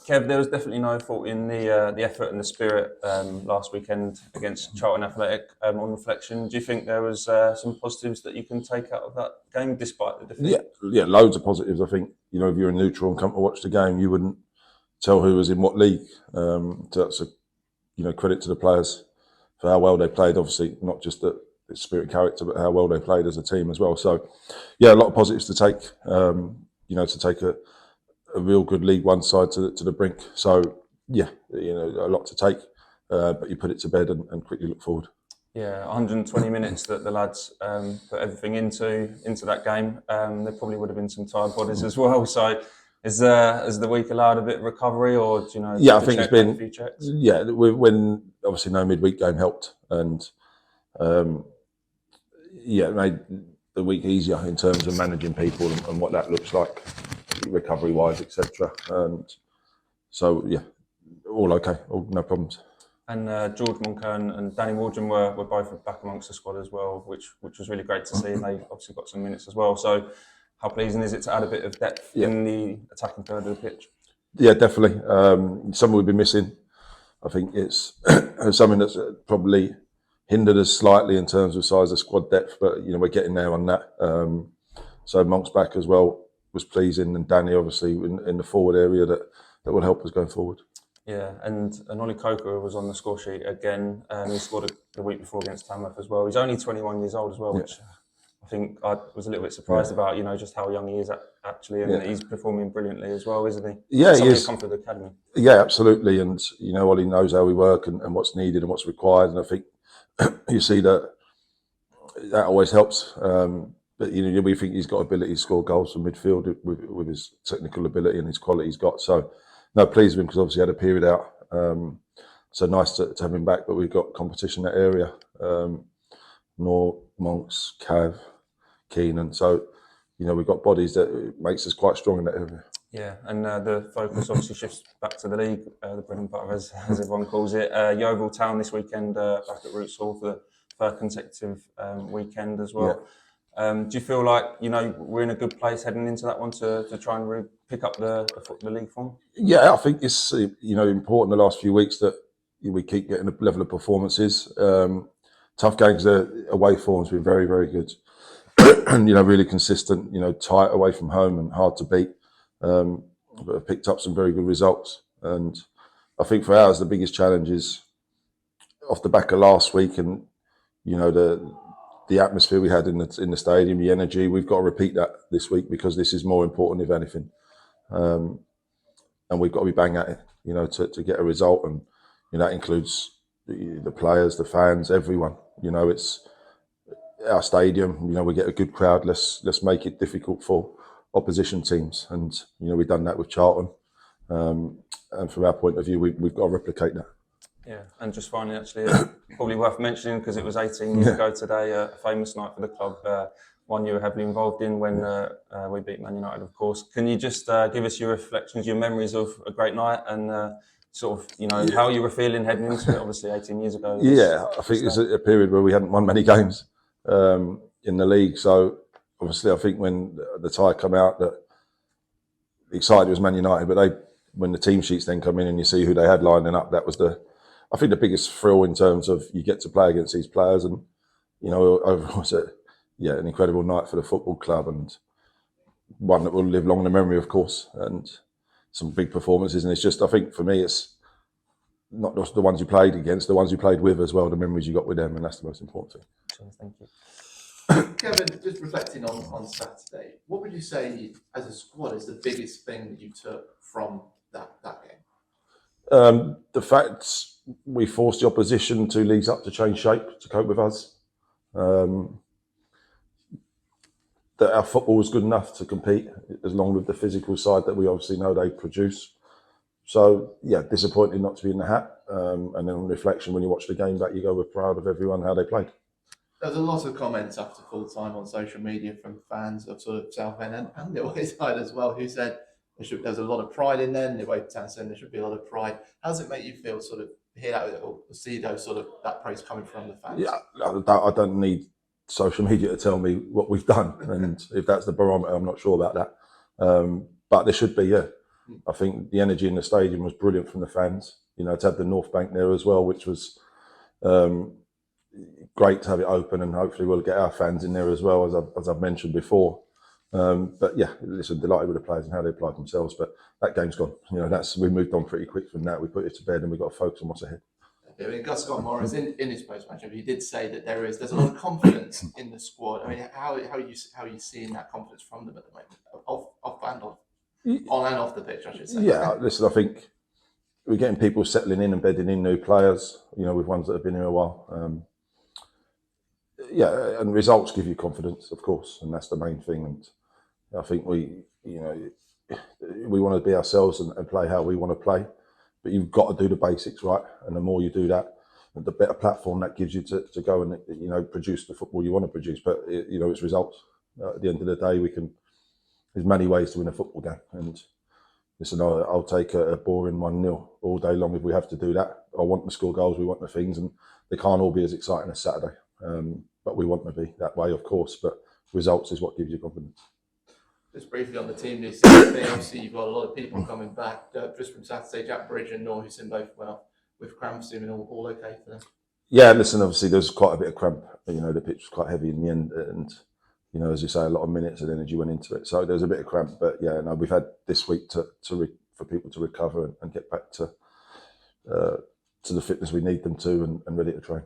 Kev, there was definitely no fault in the effort and the spirit last weekend against Charlton Athletic. On reflection, do you think there was some positives that you can take out of that game, despite the defeat? Yeah, loads of positives. I think, you know, if you're a neutral and come to watch the game, you wouldn't tell who was in what league. So that's a, you know, credit to the players for how well they played. Obviously, not just the spirit, character, but how well they played as a team as well. So, yeah, a lot of positives to take. You know, to take a real good League One side to the brink. So, yeah, you know, a lot to take, but you put it to bed and quickly look forward. Yeah, 120 minutes that the lads put everything into that game. There probably would have been some tired bodies as well. So, has the week allowed a bit of recovery, or do you know? Yeah, I think it's been a few checks? Yeah, when obviously no midweek game helped, and yeah, it made the week easier in terms of managing people and what that looks like, recovery wise, etc. And so yeah, all okay, no problems. And George Moncur and Danny Waldron were both back amongst the squad as well, which was really great to see. And they obviously got some minutes as well. So how pleasing is it to add a bit of depth in the attacking third of the pitch? Yeah, definitely. Something we've been missing. I think it's something that's probably hindered us slightly in terms of size of squad depth, but you know, we're getting there on that. So Monk's back as well was pleasing, and Danny obviously in the forward area that will help us going forward. Yeah, and Oli Koke was on the score sheet again. He scored the week before against Tamworth as well. He's only 21 years old as well, which I think I was a little bit surprised about, you know, just how young he is actually, and he's performing brilliantly as well, isn't he? Yeah, he is. Come through the academy. Yeah, absolutely. And, you know, Ollie knows how we work and what's needed and what's required. And I think you see that always helps. But, you know, we think he's got ability to score goals from midfield with his technical ability and his quality he's got. So, no, pleased with him because obviously he had a period out. So nice to have him back, but we've got competition in that area. Nor, Monks, Cav, Keenan. So, you know, we've got bodies that makes us quite strong in that area. Yeah, and the focus obviously shifts back to the league, the bread and butter, as everyone calls it. Yeovil Town this weekend back at Roots Hall for the third consecutive weekend as well. Yeah. Do you feel like, you know, we're in a good place heading into that one to try and pick up the league form? Yeah, I think it's, you know, important the last few weeks that we keep getting a level of performances. Tough games, away form's been very, very good. And, you know, really consistent, you know, tight away from home and hard to beat. But have picked up some very good results. And I think for ours, the biggest challenge is off the back of last week and, you know, the atmosphere we had in the stadium, the energy. We've got to repeat that this week because this is more important, if anything. And we've got to be bang at it, you know, to get a result. And, you know, that includes the players, the fans, everyone. You know, it's our stadium. You know, we get a good crowd. Let's make it difficult for opposition teams. And, you know, we've done that with Charlton. And from our point of view, we've got to replicate that. Yeah, and just finally, actually, probably worth mentioning because it was 18 years ago today, a famous night for the club, one you were heavily involved in when we beat Man United, of course. Can you just give us your reflections, your memories of a great night and sort of, you know, how you were feeling heading into it, obviously 18 years ago? Yeah, I think it's a period where we hadn't won many games in the league. So, obviously, I think when the tie come out, that excited was Man United, but when the team sheets then come in and you see who they had lining up, that was I think the biggest thrill in terms of you get to play against these players, and you know, overall it's an incredible night for the football club and one that will live long in the memory, of course, and some big performances. And it's just, I think for me, it's not just the ones you played against, the ones you played with as well, the memories you got with them, and that's the most important thing. So, thank you. Kevin, just reflecting on Saturday, what would you say as a squad is the biggest thing that you took from that game? The fact we forced the opposition 2 leagues up to change shape to cope with us. That our football was good enough to compete, as long with the physical side that we obviously know they produce. So, yeah, disappointed not to be in the hat. And then on reflection, when you watch the game back, you go, we're proud of everyone, how they played. There's a lot of comments after full time on social media from fans of sort of Southend and the away side as well, who said there's a lot of pride in them. The away town saying there should be a lot of pride. How does it make you feel, sort of hear that or see those sort of that praise coming from the fans? Yeah, I don't need social media to tell me what we've done, and if that's the barometer, I'm not sure about that. But there should be, I think the energy in the stadium was brilliant from the fans. You know, to have the North Bank there as well, which was great to have it open, and hopefully we'll get our fans in there as well, as I've mentioned before. But yeah, listen, delighted with the players and how they applied themselves. But that game's gone. You know, we moved on pretty quick from that. We put it to bed, and we've got to focus on what's ahead. I mean, Gus Scott Morris in his post-match interview, he did say that there's a lot of confidence in the squad. I mean, how are you seeing that confidence from them at the moment, off and on and off the pitch, I should say? Yeah, listen, I think we're getting people settling in and bedding in new players. You know, with ones that have been here a while. Yeah, and results give you confidence, of course, and that's the main thing. And I think we want to be ourselves and play how we want to play. But you've got to do the basics right, and the more you do that, the better platform that gives you to go and, you know, produce the football you want to produce. But you know, it's results. At the end of the day, there's many ways to win a football game. And listen, I'll take a boring 1-0 all day long if we have to do that. I want to score goals, we want the things, and they can't all be as exciting as Saturday. But we want to be that way, of course. But results is what gives you confidence. Just briefly on the team this thing, obviously you've got a lot of people coming back just from Saturday. Jack Bridge and Noor Hussein both well with cramps, and all okay for them. Yeah, listen, obviously there's quite a bit of cramp. You know, the pitch was quite heavy in the end, and you know, as you say, a lot of minutes and energy went into it. So there's a bit of cramp, but yeah, no, we've had this week for people to recover and get back to the fitness we need them to, and ready to train.